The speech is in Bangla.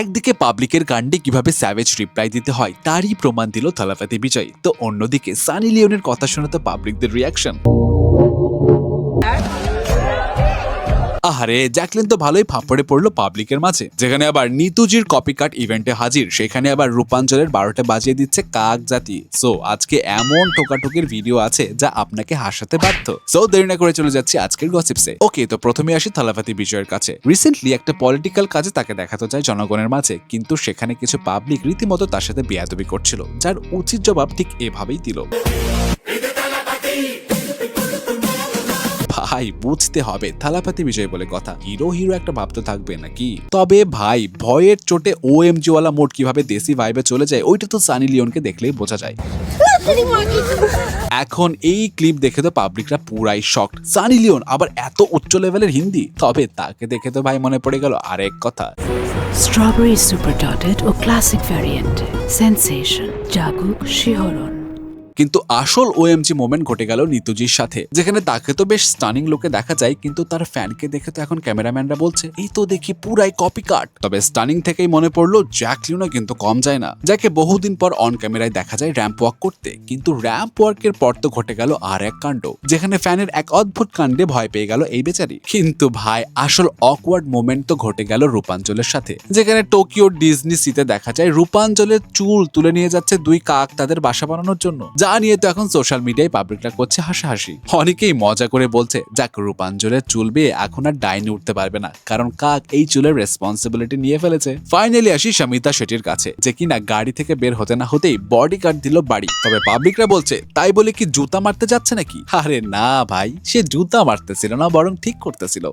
একদিকে পাবলিকের কাণ্ডে কিভাবে স্যাভেজ রিপ্লাই দিতে হয় তারই প্রমাণ দিল থালাপাতি বিজয়, তো অন্যদিকে সানি লিওনের কথা শুনে তো পাবলিকদের রিয়াকশন। আহারে, জ্যাকলিন তো ভালোই ফাঁপড়ে পড়লো পাবলিকের মাঝে, যেখানে আবার নিতুজির কপিকাট ইভেন্টে হাজির, সেখানে আবার রূপাঞ্চলের 12টা বাজিয়ে দিচ্ছে কাক জাতি। সো আজকে এমন টোকাটুকির ভিডিও আছে যা আপনাকে হাসাতে বাধ্য। সো দেরি না করে চলে যাচ্ছি আজকের গসিপসে। ওকে, তো প্রথমে আসি থালাপাতি বিজয়ের কাছে। রিসেন্টলি একটা পলিটিক্যাল কাজে তাকে দেখাতে চায় জনগণের মাঝে, কিন্তু সেখানে কিছু পাবলিক রীতিমতো তার সাথে বেয়াদবি করছিল, যার উচিত জবাব ঠিক এভাবেই দিল। ভাই বুঝতে হবে, থালাপাতি বিজয় বলে কথা, হিরো একটা ভাব তো থাকবে নাকি। তবে ভাই ভয়ের চোটে ওএমজি ওয়ালা মোড কিভাবে দেশি ভাইবে চলে যায় ওইটা তো সানি লিওনকে দেখলেই বোঝা যায়। এখন এই ক্লিপ দেখে তো পাবলিকরা পুরাই শকড। সানি লিওন আবার এত উচ্চ লেভেলের হিন্দি, তবে তাকে দেখে তো ভাই মনে পড়ে গেল আরেক কথা, স্ট্রবেরি সুপার ডটেড ও ক্লাসিক ভ্যারিয়েন্টে সেন্সেশন জাগুক শিহরণ। কিন্তু আসল ওএমজি মোমেন্ট ঘটে গেল নিতুজির সাথে, যেখানে তাকে তো বেশ স্টানিং লুকে দেখা যায়, কিন্তু তার ফ্যানকে দেখে তো এখন ক্যামেরাম্যানরা বলছে এই তো দেখি পুরাই কপি কাট। তবে স্টানিং থেকেই মনে পড়লো জ্যাকলিনও কিন্তু কম যায় না, যাকে বহুদিন পর অন ক্যামেরায় দেখা যায় র্যাম্প ওয়াক করতে। কিন্তু র্যাম্প ওয়ার্কের পর তো ঘটে গেল আর এক কাণ্ড, যেখানে ফ্যানের এক অদ্ভুত কাণ্ডে ভয় পেয়ে গেল এই বেচারি। কিন্তু ভাই আসল অকওয়ার্ড মোমেন্ট তো ঘটে গেল রূপাঞ্চলের সাথে, যেখানে টোকিও ডিজনি সিতে দেখা যায় রূপাঞ্চলের চুল তুলে নিয়ে যাচ্ছে দুই কাক তাদের বাসা বানানোর জন্য, যা নিয়ে তো এখন সোশ্যাল মিডিয়ায় পাবলিকরা করছে হাসাহাসি। অনেকেই মজা করে বলছে যাক, রূপাঞ্চলের চুল বেয়ে এখন আর ডাইনে উঠতে পারবে না, কারণ কাক এই চুলের রেসপন্সিবিলিটি নিয়ে ফেলেছে। ফাইনালি আসি সমিতা শেঠির কাছে, যে কিনা গাড়ি থেকে বের হতে না হতেই বডি গার্ড দিল বাড়ি। তবে পাবলিকরা বলছে তাই বলে কি জুতা মারতে যাচ্ছে নাকি? আরে না ভাই, সে জুতা মারতেছিল না, বরং ঠিক করতেছিল।